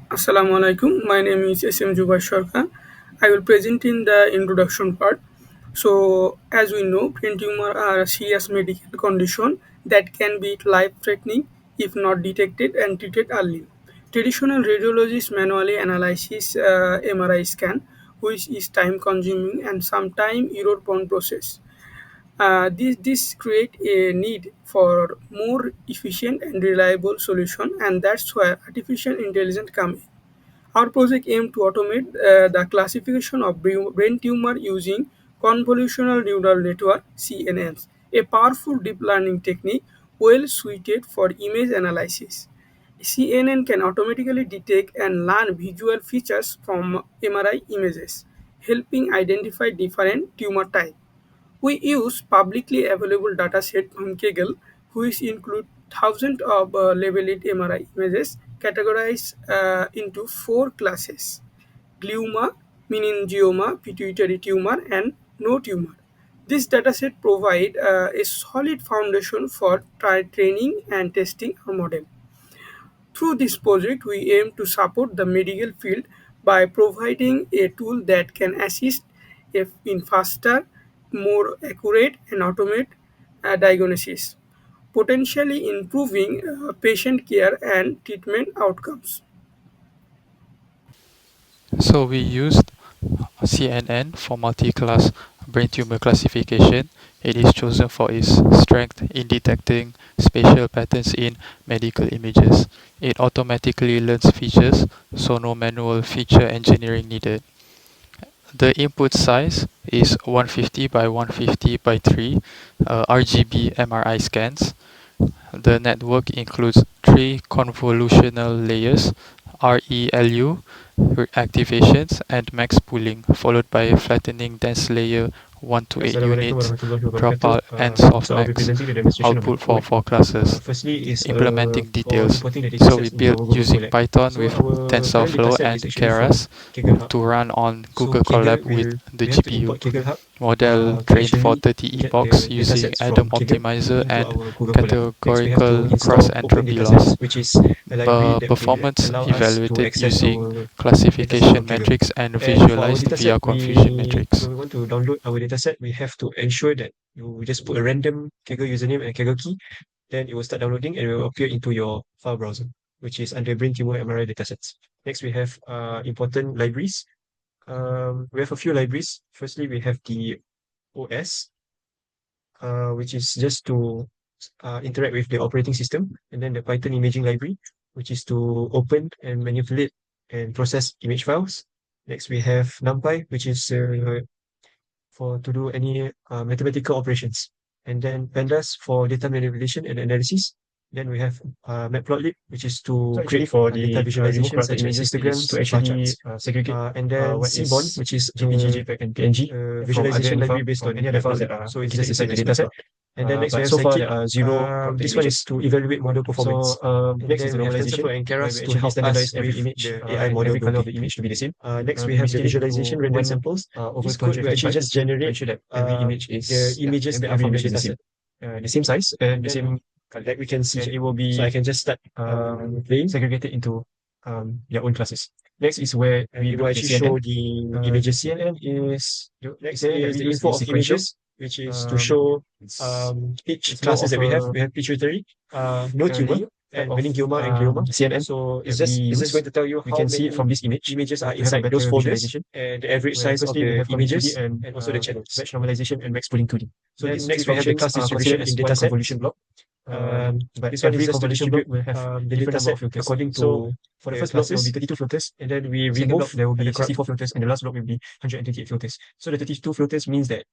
Assalamu alaikum. My name is SM Jubai Sharka. I will present in the introduction part. So, as we know, brain tumor are a serious medical condition that can be life-threatening if not detected and treated early. Traditional radiologists manually analysis MRI scan, which is time-consuming and sometimes error-prone process. This create a need for more efficient and reliable solution, and that's where artificial intelligence come in. Our project aimed to automate the classification of brain tumor using convolutional neural network (CNNs), a powerful deep learning technique well suited for image analysis. CNN can automatically detect and learn visual features from MRI images, helping identify different tumor types. We use publicly available dataset from Kaggle, which include thousands of labeled MRI images categorized into four classes: glioma, meningioma, pituitary tumor, and no tumor. This dataset provide a solid foundation for training and testing our model. Through this project, we aim to support the medical field by providing a tool that can assist in faster, more accurate, and automate diagnosis, potentially improving patient care and treatment outcomes. So we used CNN for multi-class brain tumor classification. It is chosen for its strength in detecting spatial patterns in medical images. It automatically learns features, so no manual feature engineering needed. The input size is 150 by 150 by 3 RGB MRI scans. The network includes three convolutional layers: RELU, activations, and max pooling, followed by a flattening dense layer 1 to 8 Assalamualaikum units, warahmatullahi wabarakatuh. dropout, and softmax. I'll be presenting the demonstration of the Output for code. four classes. Firstly is Implementing for details. importing the So we datasets into built our Google using Colab. Python So with our current TensorFlow dataset and is actually from Keras Kaggle Hub. to run on So Google Kaggle Colab with will the we have to GPU. import Kaggle Hub Model to trained for actually 30 get epochs the using datasets Adam from Kaggle Optimizer into and our Google Colab. Next, we have to categorical cross install Open entropy Datasets, loss. which is a library that will Performance allow us to evaluated access using our dataset classification from Kaggle. metrics and And for our visualized dataset, via confusion metrics. when we want to download our dataset, we have to ensure that you just put a random Kaggle username and Kaggle key, then it will start downloading and it will appear into your file browser, which is under Brain Tumor MRI datasets. Next, we have important libraries. We have a few libraries. Firstly, we have the OS, which is just to interact with the operating system, and then the Python imaging library, which is to open and manipulate and process image files. Next, we have NumPy, which is for to do any mathematical operations. And then pandas for data manipulation and analysis. Then we have matplotlib, which is to create for the data visualization such as histograms to actually segregate. And then Cbond, which is JPG, JPEG, and PNG visualization library based on any other files that are so it's just inside the dataset. And then next we have so far there are zero. This one is to evaluate model performance. So next is the normalization and Keras to help standardize every image, the AI model, every color of the image to be the same. Next we have the visualization rendering samples. This code will actually just generate ensure that every image is the images that are from the dataset the same size and the same like we can see it will be so I can just start playing segregated into their own classes. Next is where we will actually show the images. CNN is next is the info of images, which is to show each classes that we have. We have pituitary, no tumor, and meningioma and glioma, CNN. So it's just going to tell you we can see it from this image. Images are inside those folders, and the average size of the images, and also the channels, batch normalization and max pooling 2D. So this next we have the class distribution in dataset convolution block. But this one is just to distribute will have the data set according to for the first block there will be 32 filters, and then we remove there will be 64 filters, and the last block will be 128 filters. So the 32 filters means that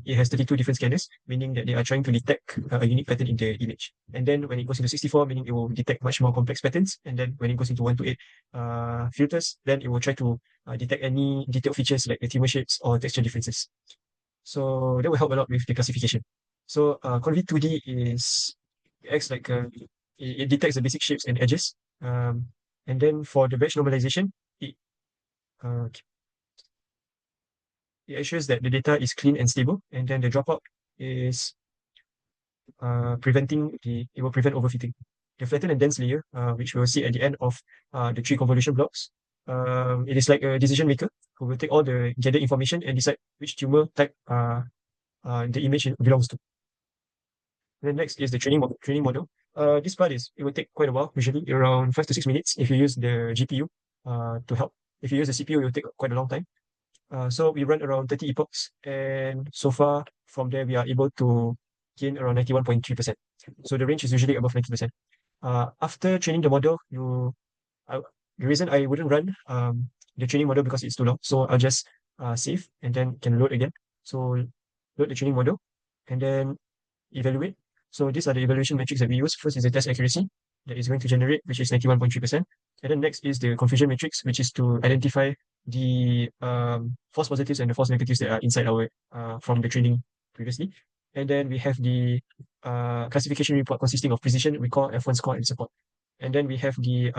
it has 32 different scanners, meaning that they are trying to detect a unique pattern in the image. And then when it goes into 64, meaning it will detect much more complex patterns. And then when it goes into 1 to 8 filters, then it will try to detect any detailed features like the tumor shapes or texture differences. So that will help a lot with the classification. So Conv2D is acts like it detects the basic shapes and edges. And then for the batch normalization, it uh, it ensures that the data is clean and stable, and then the dropout is preventing it will prevent overfitting. the flattened and dense layer, which we will see at the end of the three convolution blocks. It is like a decision maker who will take all the gathered information and decide which tumor type the image belongs to. Then next is the training model. This part it will take quite a while, usually around 5 to 6 minutes if you use the GPU to help. If you use the CPU, it will take quite a long time. So we run around 30 epochs, and so far from there we are able to gain around 91.3%. So the range is usually above 90%. After training the model, I, the reason I wouldn't run the training model because it's too long. So I'll just save and then can load again. So load the training model and then evaluate. So these are the evaluation metrics that we use. First is the test accuracy that is going to generate, which is 91.3%. And then next is the confusion matrix, which is to identify the false positives and the false negatives that are inside our from the training previously. And then we have the classification report consisting of precision, recall, F1 score, and support. And then we have the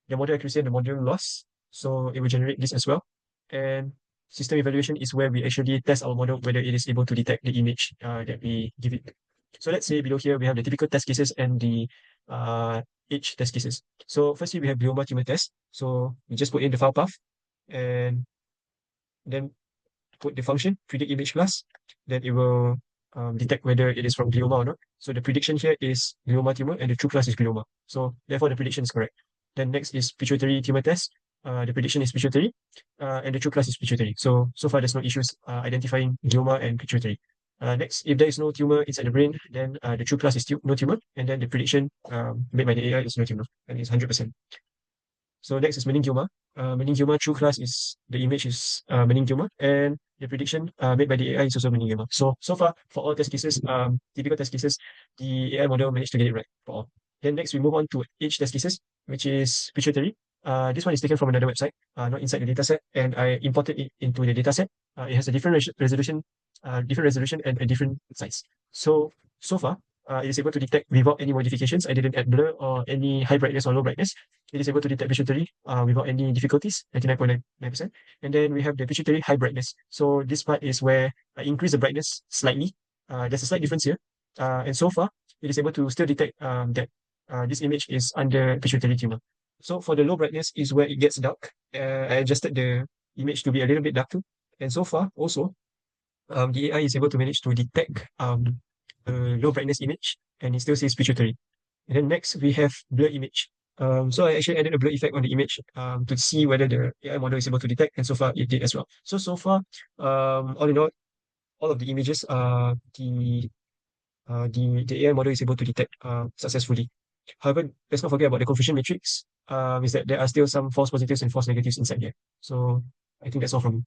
model accuracy and the model loss. So it will generate this as well. And system evaluation is where we actually test our model whether it is able to detect the image that we give it. So let's say below here we have the typical test cases and the edge test cases. So firstly we have glioma tumor test. So we just put in the file path and then put the function predict image class. Then it will detect whether it is from glioma or not. So the prediction here is glioma tumor and the true class is glioma. So therefore the prediction is correct. Then next is pituitary tumor test. The prediction is pituitary and the true class is pituitary. So far there's no issues identifying glioma and pituitary. Next, if there is no tumor inside the brain, then the true class is no tumor, and then the prediction made by the AI is no tumor, and it's 100%. So next is meningioma. Meningioma true class is the image is meningioma, and the prediction made by the AI is also meningioma. So far for all test cases, typical test cases, the AI model managed to get it right for all. Then next we move on to edge test cases, which is pituitary. This one is taken from another website, not inside the dataset, and I imported it into the dataset. It has a different resolution and a different size. So far, it is able to detect without any modifications. I didn't add blur or any high brightness or low brightness. It is able to detect pituitary without any difficulties, 99.9%. And then we have the pituitary high brightness. So this part is where I increase the brightness slightly. There's a slight difference here. And so far, it is able to still detect that this image is under pituitary tumor. So for the low brightness is where it gets dark. I adjusted the image to be a little bit darker. And so far, also, the AI is able to manage to detect a low brightness image, and it still says pituitary. And then next, we have blur image. So I actually added a blur effect on the image to see whether the AI model is able to detect, and so far it did as well. So far, all in all of the images the AI model is able to detect successfully. However, let's not forget about the confusion matrix. Is that there are still some false positives and false negatives inside here. So I think that's all from me.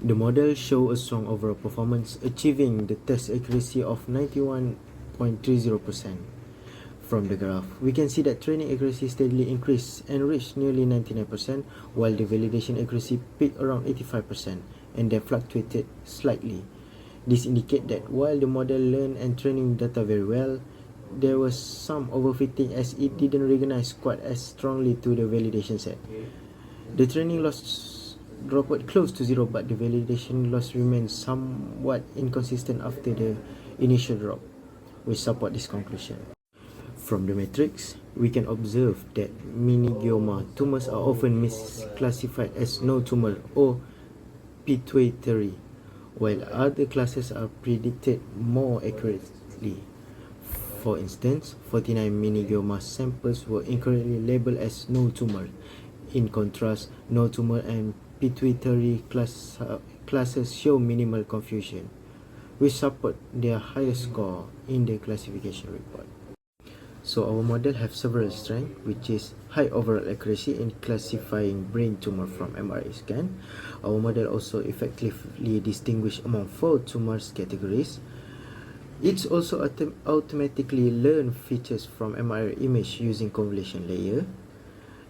The model showed a strong overall performance, achieving the test accuracy of 91.30%. From the graph, we can see that training accuracy steadily increased and reached nearly 99%, while the validation accuracy peaked around 85% and then fluctuated slightly. This indicates that while the model learned and training data very well, there was some overfitting as it didn't recognize quite as strongly to the validation set. The training loss dropped close to zero, but the validation loss remains somewhat inconsistent after the initial drop, which support this conclusion. From the matrix, we can observe that meningioma tumors are often misclassified as no tumor or pituitary, while other classes are predicted more accurately. For instance, 49 meningioma samples were incorrectly labeled as no tumor. In contrast, no tumor and pituitary classes show minimal confusion, which support their higher score in the classification report. So our model have several strengths, which is high overall accuracy in classifying brain tumor from MRI scan. Our model also effectively distinguish among four tumors categories. It also automatically learn features from MRI image using convolution layer.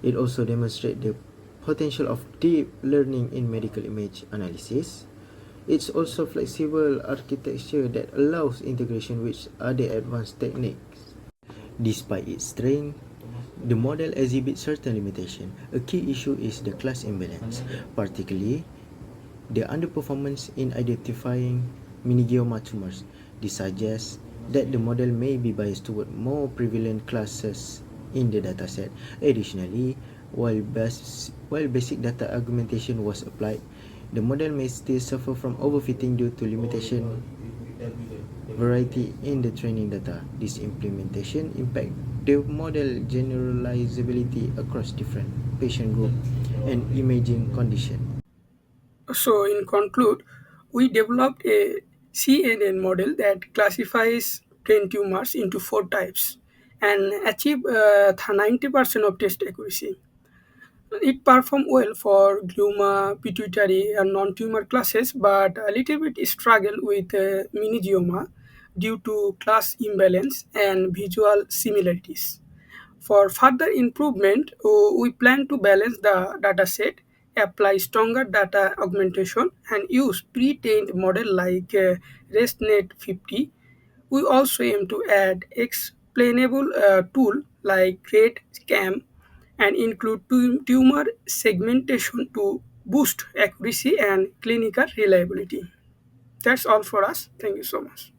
It also demonstrates the potential of deep learning in medical image analysis. It's also flexible architecture that allows integration with other advanced techniques. Despite its strength, the model exhibits certain limitations. A key issue is the class imbalance, particularly the underperformance in identifying meningioma tumors. This suggests that the model may be biased toward more prevalent classes in the dataset. Additionally, while basic data augmentation was applied, the model may still suffer from overfitting due to limitation variety in the training data. This implementation impact the model generalizability across different patient group and imaging condition. So, in conclude, we developed a CNN model that classifies brain tumors into four types and achieve 90% of test accuracy. It performed well for glioma, pituitary, and non-tumor classes, but a little bit struggle with meningioma due to class imbalance and visual similarities. For further improvement, we plan to balance the dataset, apply stronger data augmentation, and use pre-trained model like ResNet 50. We also aim to add explainable tool like GradeScam and include tumor segmentation to boost accuracy and clinical reliability. That's all for us. Thank you so much.